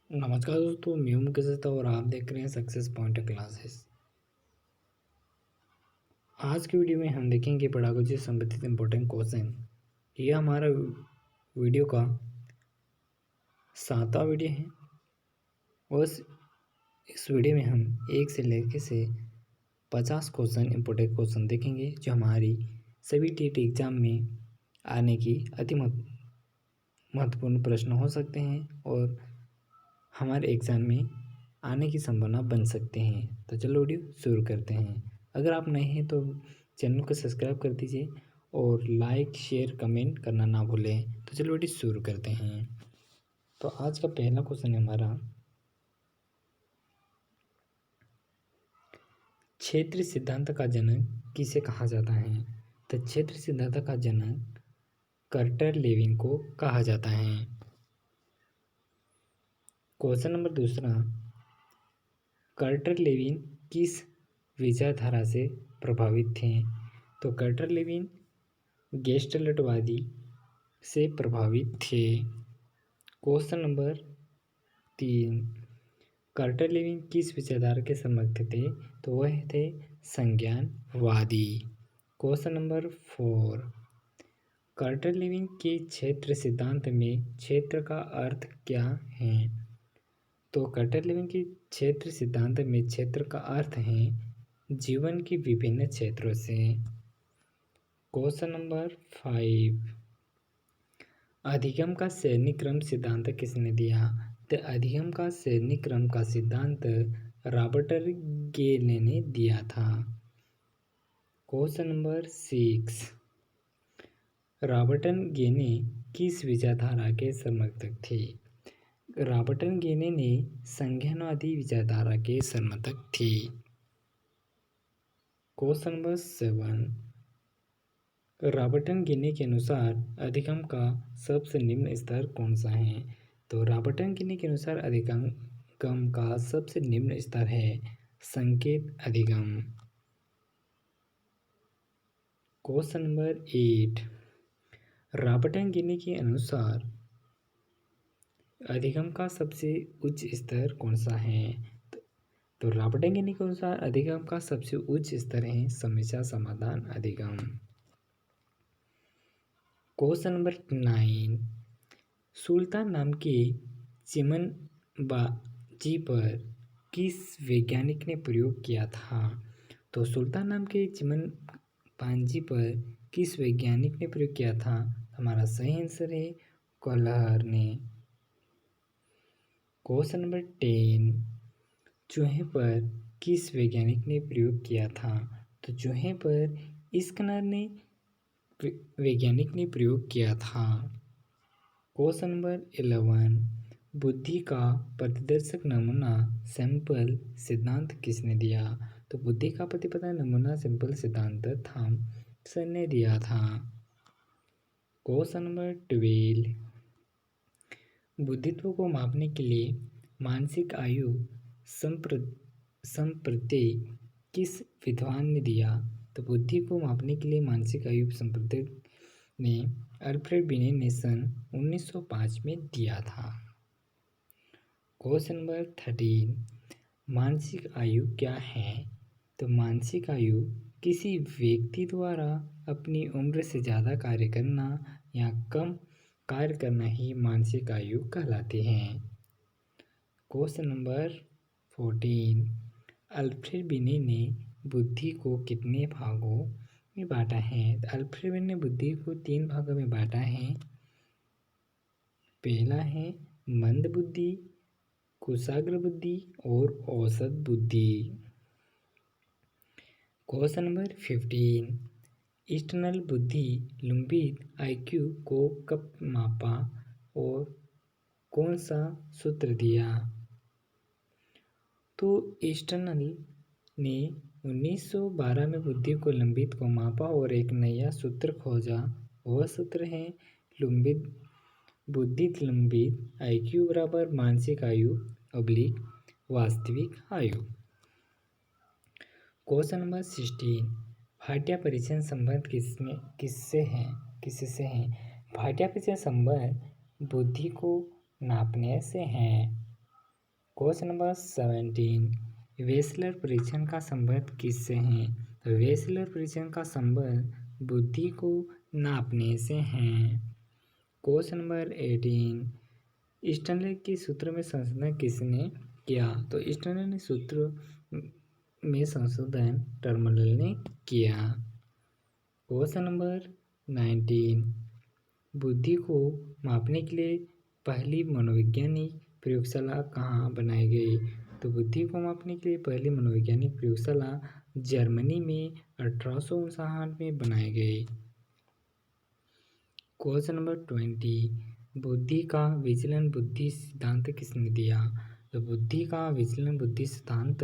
नमस्कार दोस्तों, मैं हूं मुकेश दत्ता और आप देख रहे हैं सक्सेस पॉइंट क्लासेस। आज की वीडियो में हम देखेंगे पढ़ाकू से संबंधित इंपॉर्टेंट क्वेश्चन। यह हमारा वीडियो का 7वां वीडियो है और इस वीडियो में हम 1 से लेकर से 50 क्वेश्चन इंपॉर्टेंट क्वेश्चन देखेंगे जो हमारी सभी टेट एग्जाम में आने की अति महत्वपूर्ण प्रश्न हो सकते हैं और हमारे एग्ज़ाम में आने की संभावना बन सकते हैं। तो चलो वीडियो शुरू करते हैं। अगर आप नए हैं तो चैनल को सब्सक्राइब कर दीजिए और लाइक शेयर कमेंट करना ना भूलें। तो चलो वीडियो शुरू करते हैं। तो आज का पहला क्वेश्चन है हमारा, क्षेत्र सिद्धांत का जनक किसे कहा जाता है? तो क्षेत्र सिद्धांत का जनक कर्टर लेविन को कहा जाता है। क्वेश्चन नंबर दूसरा, कर्टर लेविन किस विचारधारा से प्रभावित थे? तो कर्टर लेविन गेस्टल्टवादी से प्रभावित थे। क्वेश्चन नंबर 3, कर्टर लेविन किस विचारधारा के समर्थक थे? तो वह थे संज्ञानवादी। क्वेश्चन नंबर 4, कर्टर लेविन के क्षेत्र सिद्धांत में क्षेत्र का अर्थ क्या है? तो कर्टर लेविन के क्षेत्र सिद्धांत में क्षेत्र का अर्थ है जीवन के विभिन्न क्षेत्रों से। क्वेश्चन नंबर 5, अधिगम का श्रेणी क्रम सिद्धांत किसने दिया? तो अधिगम का श्रेणी क्रम का सिद्धांत रॉबर्ट गेले ने दिया था। क्वेश्चन नंबर 6, रॉबर्ट गेने किस विचारधारा के समर्थक थे? रॉबर्ट गेने ने संज्ञानवादी विचारधारा के समर्थक थे। क्वेश्चन नंबर 7, रॉबर्ट गेने के अनुसार अधिगम का सबसे निम्न स्तर कौन सा है? तो रॉबर्ट गेने के अनुसार अधिगम का सबसे निम्न स्तर है संकेत अधिगम। क्वेश्चन नंबर 8, रॉबर्ट गेने के अनुसार अधिगम का सबसे उच्च स्तर कौन सा है? तो रॉबर्ट गेने के अनुसार अधिगम का सबसे उच्च स्तर है समस्या समाधान अधिगम। क्वेश्चन नंबर 9, सुल्तान नाम के चिमनबाजी पर किस वैज्ञानिक ने प्रयोग किया था? तो सुल्तान नाम के चिमनबाजी पर किस वैज्ञानिक ने प्रयोग किया था? हमारा सही आंसर है कलहर ने। क्वेश्चन नंबर 10, चूहे पर किस वैज्ञानिक ने प्रयोग किया था? तो चूहे पर स्किनर ने वैज्ञानिक ने प्रयोग किया था। क्वेश्चन नंबर 11, बुद्धि का प्रतिदर्शक नमूना सैंपल सिद्धांत किसने दिया? तो बुद्धि का प्रतिपदा नमूना सैंपल सिद्धांत थॉमसन ने दिया था। क्वेश्चन नंबर 12, बुद्धित्व को मापने के लिए मानसिक आयु संप्रत्यय किस विद्वान ने दिया? तो बुद्धि को मापने के लिए मानसिक आयु संप्रत्यय ने अल्फ्रेड बिने ने सन 1905 में दिया था। क्वेश्चन नंबर 13, मानसिक आयु क्या है? तो मानसिक आयु किसी व्यक्ति द्वारा अपनी उम्र से ज़्यादा कार्य करना या कम कार्य करना ही मानसिक आयु कहलाती है। क्वेश्चन नंबर 14, अल्फ्रेड बिने ने बुद्धि को कितने भागों में बांटा है? अल्फ्रेड बिने ने बुद्धि को 3 भागों में बांटा है। पहला है मंद बुद्धि, कुशाग्र बुद्धि और औसत बुद्धि। क्वेश्चन नंबर 15, एक्सटर्नल बुद्धि लंबित आईक्यू को कब मापा और कौन सा सूत्र दिया? तो एक्सटर्नल ने 1912 में बुद्धि को लंबित को मापा और एक नया सूत्र खोजा। वह सूत्र है लंबित बुद्धि लंबित आईक्यू बराबर मानसिक आयु ऑब्लिक वास्तविक आयु। क्वेश्चन नंबर 16, भाटिया परीक्षण संबंध किससे है? भाटिया परीक्षण संबंध बुद्धि को नापने से है। क्वेश्चन नंबर 17, वेसलर परीक्षण का संबंध किससे है? तो वेसलर परीक्षण का संबंध बुद्धि को नापने से है। क्वेश्चन नंबर 18, स्टैनले के सूत्र में संशोधन किसने किया? तो स्टैनले ने सूत्र में संशोधन टर्मनल ने किया। क्वेश्चन नंबर 19, बुद्धि को मापने के लिए पहली मनोवैज्ञानिक प्रयोगशाला कहाँ बनाई गई? तो बुद्धि को मापने के लिए पहली मनोवैज्ञानिक प्रयोगशाला जर्मनी में 1859 में बनाई गई। क्वेश्चन नंबर 20, बुद्धि का विचलन बुद्धि सिद्धांत किसने दिया? तो बुद्धि का विचलन बुद्धि सिद्धांत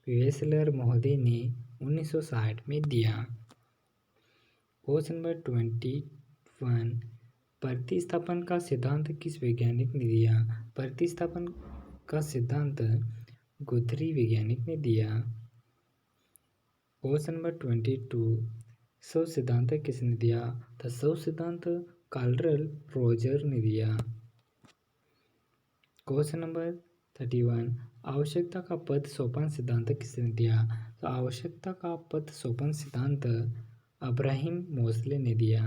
वेसलर महोदय ने 1960 में दिया। क्वेश्चन नंबर 21, प्रतिस्थापन का सिद्धांत किस वैज्ञानिक ने दिया? प्रतिस्थापन का सिद्धांत गुथरी वैज्ञानिक ने दिया। क्वेश्चन नंबर 22, सौर सिद्धांत किसने दिया? तो सौर सिद्धांत कार्ल रोजर ने दिया। क्वेश्चन नंबर 31, आवश्यकता का पद सोपान सिद्धांत किसने दिया? तो आवश्यकता का पद सोपान सिद्धांत अब्राहिम मोस्ले ने दिया।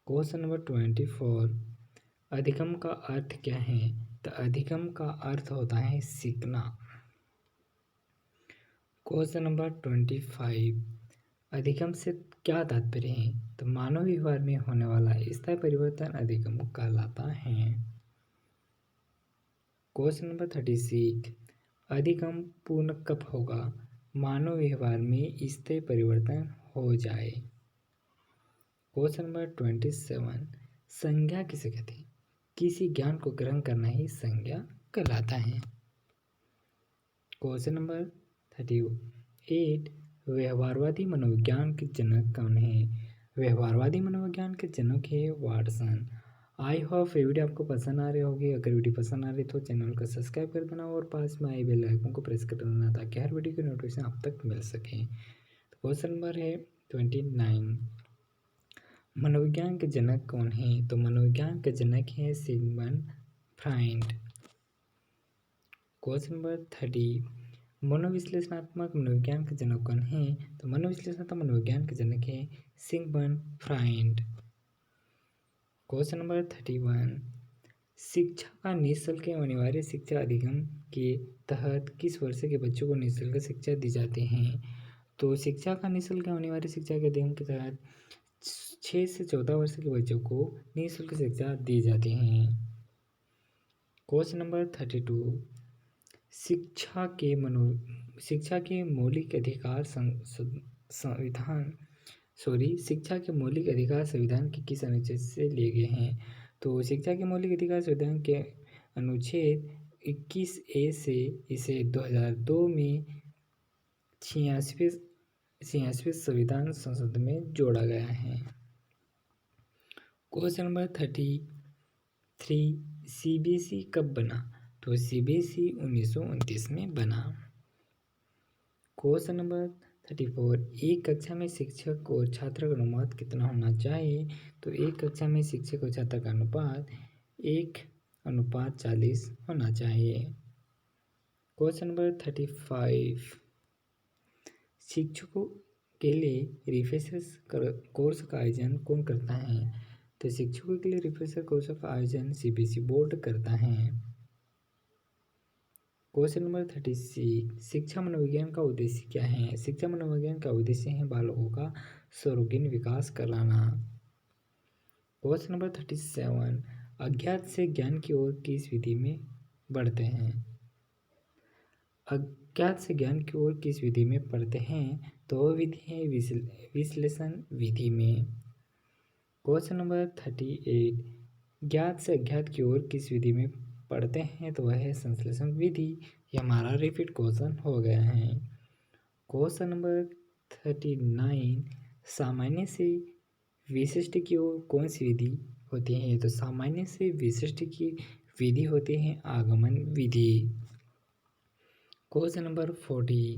क्वेश्चन नंबर 24, अधिगम का अर्थ क्या है? तो अधिगम का अर्थ होता है सीखना। क्वेश्चन नंबर 25, अधिगम से क्या तात्पर्य है? तो मानव व्यवहार में होने वाला स्थायी परिवर्तन अधिगम कहलाता है। क्वेश्चन नंबर 36, अधिगम पूर्ण कब होगा? मानव व्यवहार में स्थायी परिवर्तन हो जाए। क्वेश्चन नंबर 27, संज्ञा किसे कहते हैं? किसी ज्ञान को ग्रहण करना ही संज्ञा कहलाता है। क्वेश्चन नंबर 38, व्यवहारवादी मनोविज्ञान के जनक कौन है? व्यवहारवादी मनोविज्ञान के जनक है वाटसन। आई होप ये वीडियो आपको पसंद आ रही होगी। अगर वीडियो पसंद आ रही तो चैनल को सब्सक्राइब कर देना और पास में आई बेल आइकन को प्रेस कर देना ताकि हर वीडियो की नोटिफिकेशन आप तक मिल सके। तो क्वेश्चन नंबर है 29, मनोविज्ञान के जनक कौन है? तो मनोविज्ञान के जनक है सिगमंड फ्राइड। क्वेश्चन नंबर 30, मनोविश्लेषणात्मक मनोविज्ञान के जनक कौन है? तो मनोविश्लेषणात्मक मनोविज्ञान के जनक है सिगमंड फ्राइड। क्वेश्चन नंबर 31, शिक्षा का निःशुल्क एवं अनिवार्य शिक्षा अधिगम के तहत किस वर्ष के बच्चों को निःशुल्क शिक्षा दी जाती है? तो शिक्षा का निःशुल्क एवं अनिवार्य शिक्षा के अधिगम के तहत 6 से 14 वर्ष के बच्चों को निःशुल्क शिक्षा दी जाती है। क्वेश्चन नंबर 32, शिक्षा के मौलिक अधिकार संविधान के किस अनुच्छेद से लिए गए हैं? तो शिक्षा के मौलिक अधिकार संविधान के अनुच्छेद 21A से इसे 2002 में 86वें संविधान संशोधन में जोड़ा गया है। क्वेश्चन नंबर 33, CBSE कब बना? तो CBSE 1929 में बना। क्वेश्चन नंबर 34, एक कक्षा में शिक्षक और छात्र का अनुपात कितना होना चाहिए? तो एक कक्षा में शिक्षक और छात्र का अनुपात 1:40 होना चाहिए। क्वेश्चन नंबर 35, शिक्षकों के लिए रिफ्रेशर कोर्स का आयोजन कौन करता है? तो शिक्षकों के लिए रिफ्रेशर कोर्स का आयोजन CBSE बोर्ड करता है। क्वेश्चन नंबर 36, शिक्षा मनोविज्ञान का उद्देश्य क्या है? शिक्षा मनोविज्ञान का उद्देश्य है बालकों का सर्वांगीण विकास कराना। क्वेश्चन नंबर 37, अज्ञात से ज्ञान की ओर किस विधि में बढ़ते हैं? अज्ञात से ज्ञान की ओर किस विधि में पढ़ते हैं? तो वह विधि है विश्लेषण विधि में। क्वेश्चन नंबर 38, ज्ञात से अज्ञात की ओर किस विधि में पढ़ते हैं? तो वह है संश्लेषण विधि। यह हमारा रिपीट क्वेश्चन हो गया है। क्वेश्चन नंबर 39, सामान्य से विशिष्ट की ओर कौन सी विधि होती है? तो सामान्य से विशिष्ट की विधि होती है आगमन विधि। क्वेश्चन नंबर 40,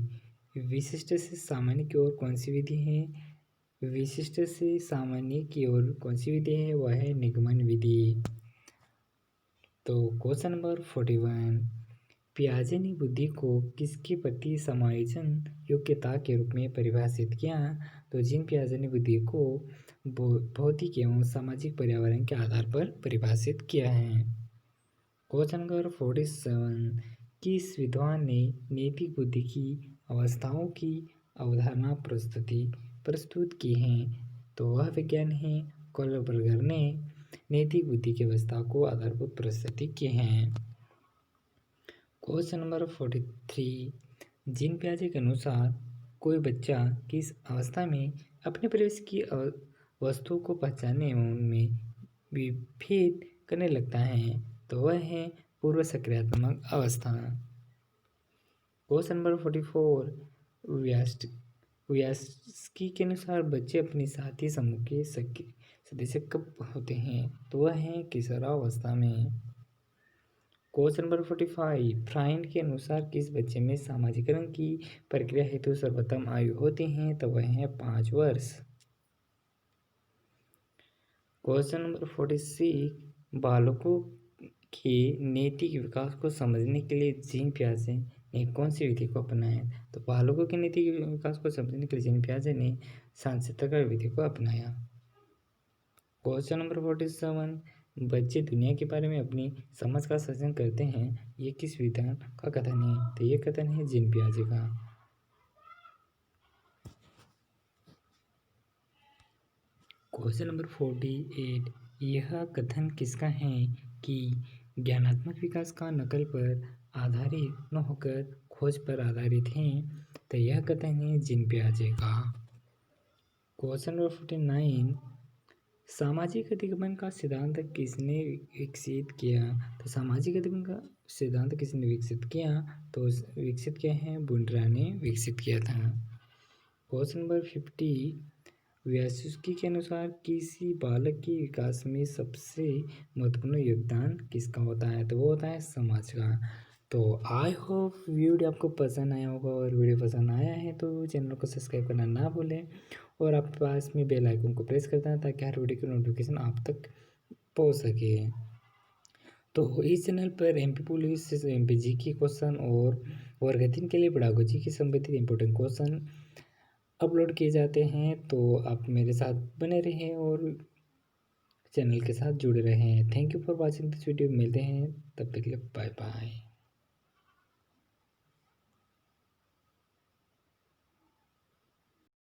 विशिष्ट से सामान्य की ओर कौन सी विधि है? विशिष्ट से सामान्य की ओर कौन सी विधि है? वह है निगमन विधि। तो क्वेश्चन नंबर 41, पियाजे ने बुद्धि को किसके प्रति समायोजन योग्यता के रूप में परिभाषित किया? तो जीन पियाजे ने बुद्धि को भौतिक एवं सामाजिक पर्यावरण के आधार पर परिभाषित किया है। क्वेश्चन नंबर 47, किस विद्वान ने नैतिक बुद्धि की अवस्थाओं की अवधारणा प्रस्तुत की है? तो वह विज्ञान है कोहलबर्गर ने नैतिक बुद्धि की अवस्था को आधारभूत प्रस्तुति किए हैं। क्वेश्चन नंबर 43, जीन पियाजे के अनुसार कोई बच्चा किस अवस्था में अपने परिवेश की वस्तुओं को पहचानने एवं उनमें विभेद करने लगता है? तो वह है पूर्व सक्रियात्मक अवस्था। क्वेश्चन नंबर 44, व्यास्की के अनुसार बच्चे अपने साथी समूह के सदस्य कब होते हैं? तो वह है किशोरावस्था में। क्वेश्चन नंबर 45, फ्राइड के अनुसार किस बच्चे में सामाजिकरण की प्रक्रिया हेतु सर्वोत्तम आयु होती है? तो वह है 5 वर्ष। क्वेश्चन नंबर 46, बालकों के नैतिक विकास को समझने के लिए जीन पियाजे ने कौन सी विधि को अपनाया? तो बालकों के नैतिक विकास को समझने के लिए जीन पियाजे ने सांस्कृतिक विधि को अपनाया। क्वेश्चन नंबर 47, बच्चे दुनिया के बारे में अपनी समझ का सर्जन करते हैं, ये किस विधान का कथन है? तो ये कथन है जीन पियाजे का। क्वेश्चन नंबर 48, यह कथन किसका है कि ज्ञानात्मक विकास का नकल पर आधारित न होकर खोज पर आधारित है? तो यह कथन है जीन पियाजे का। क्वेश्चन नंबर 49, सामाजिक अधिगमन का सिद्धांत किसने विकसित किया? तो सामाजिक अधिगमन का सिद्धांत किसने विकसित किया? तो विकसित किया है बुंड्रा ने विकसित किया था। क्वेश्चन नंबर 50, व्यासुस्की के अनुसार किसी बालक के विकास में सबसे महत्वपूर्ण योगदान किसका होता है? तो वो होता है समाज का। तो आई होप वीडियो आपको पसंद आया होगा, और वीडियो पसंद आया है तो चैनल को सब्सक्राइब करना ना भूलें, और आपके पास में बेल आइकन को प्रेस कर देना ताकि हर वीडियो की नोटिफिकेशन आप तक पहुंच सके। तो इस चैनल पर एमपी पुलिस, एमपी जी के क्वेश्चन और वर्ग 3 के लिए पढ़ाकू जी के संबंधित इंपॉर्टेंट क्वेश्चन अपलोड किए जाते हैं। तो आप मेरे साथ बने रहें और चैनल के साथ जुड़े रहें। Thank you for watching this video. मिलते हैं तब तक के लिए बाय बाय।